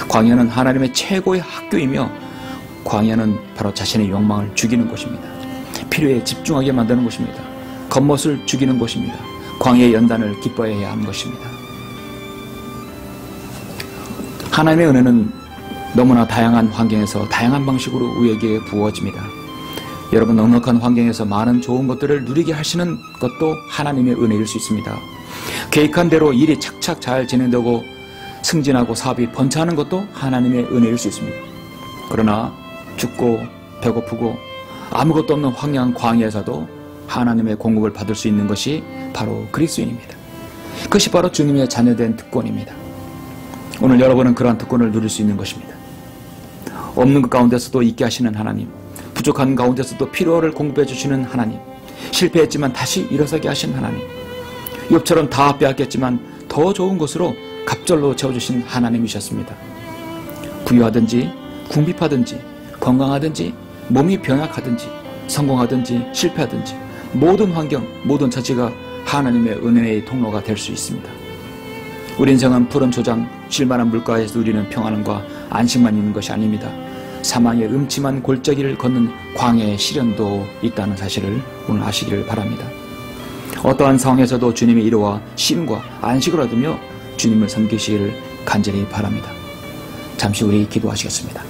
광야는 하나님의 최고의 학교이며 광야는 바로 자신의 욕망을 죽이는 곳입니다. 필요에 집중하게 만드는 곳입니다. 겉멋을 죽이는 곳입니다. 광야의 연단을 기뻐해야 하는 것입니다. 하나님의 은혜는 너무나 다양한 환경에서 다양한 방식으로 우리에게 부어집니다. 여러분, 넉넉한 환경에서 많은 좋은 것들을 누리게 하시는 것도 하나님의 은혜일 수 있습니다. 계획한 대로 일이 착착 잘 진행되고 승진하고 사업이 번창하는 것도 하나님의 은혜일 수 있습니다. 그러나 춥고 배고프고 아무것도 없는 황량한 광야에서도 하나님의 공급을 받을 수 있는 것이 바로 그리스도인입니다. 그것이 바로 주님의 자녀된 특권입니다. 오늘 여러분은 그러한 특권을 누릴 수 있는 것입니다. 없는 것 가운데서도 있게 하시는 하나님, 부족한 가운데서도 필요를 공급해 주시는 하나님, 실패했지만 다시 일어서게 하신 하나님, 욥처럼 다 빼앗겼지만 더 좋은 것으로 갑절로 채워주신 하나님이셨습니다. 부유하든지 궁핍하든지 건강하든지 몸이 병약하든지 성공하든지 실패하든지 모든 환경, 모든 처지가 하나님의 은혜의 통로가 될 수 있습니다. 우리 인생은 푸른 초장, 쉴만한 물가에서 누리는 평안과 안식만 있는 것이 아닙니다. 사망의 음침한 골짜기를 걷는 광야의 시련도 있다는 사실을 오늘 아시기를 바랍니다. 어떠한 상황에서도 주님의 이루와 쉼과 안식을 얻으며 주님을 섬기시기를 간절히 바랍니다. 잠시 우리 기도하시겠습니다.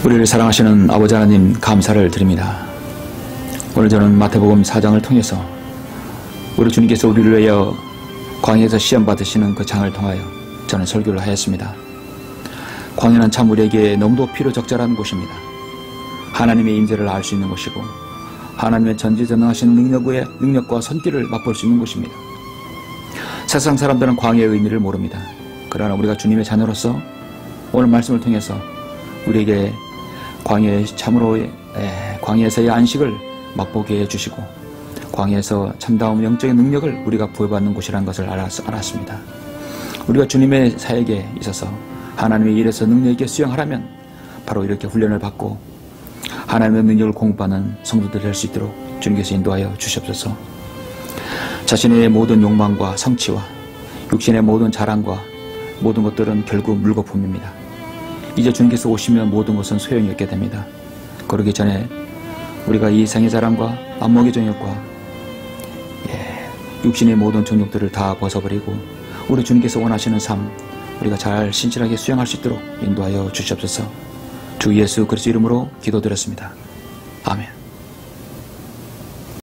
우리를 사랑하시는 아버지 하나님, 감사를 드립니다. 오늘 저는 마태복음 4장을 통해서 우리 주님께서 우리를 위하여 광야에서 시험 받으시는 그 장을 통하여 저는 설교를 하였습니다. 광야는 참 우리에게 너무도 필요적절한 곳입니다. 하나님의 임재를 알 수 있는 곳이고 하나님의 전지전능하신 능력과 손길을 맛볼 수 있는 곳입니다. 세상 사람들은 광야의 의미를 모릅니다. 그러나 우리가 주님의 자녀로서 오늘 말씀을 통해서 우리에게 광야에서의 안식을 맛보게 해주시고 광야에서 참다운 영적인 능력을 우리가 부여받는 곳이라는 것을 알았습니다. 우리가 주님의 사역에 있어서 하나님의 일에서 능력 있게 수행하려면 바로 이렇게 훈련을 받고 하나님의 능력을 공부하는 성도들이 될 수 있도록 주님께서 인도하여 주시옵소서. 자신의 모든 욕망과 성취와 육신의 모든 자랑과 모든 것들은 결국 물거품입니다. 이제 주님께서 오시면 모든 것은 소용이 없게 됩니다. 그러기 전에 우리가 이 생의 자랑과 안목의 정욕과 육신의 모든 정욕들을 다 벗어버리고 우리 주님께서 원하시는 삶 우리가 잘 신실하게 수행할 수 있도록 인도하여 주시옵소서. 주 예수 그리스도 이름으로 기도드렸습니다. 아멘.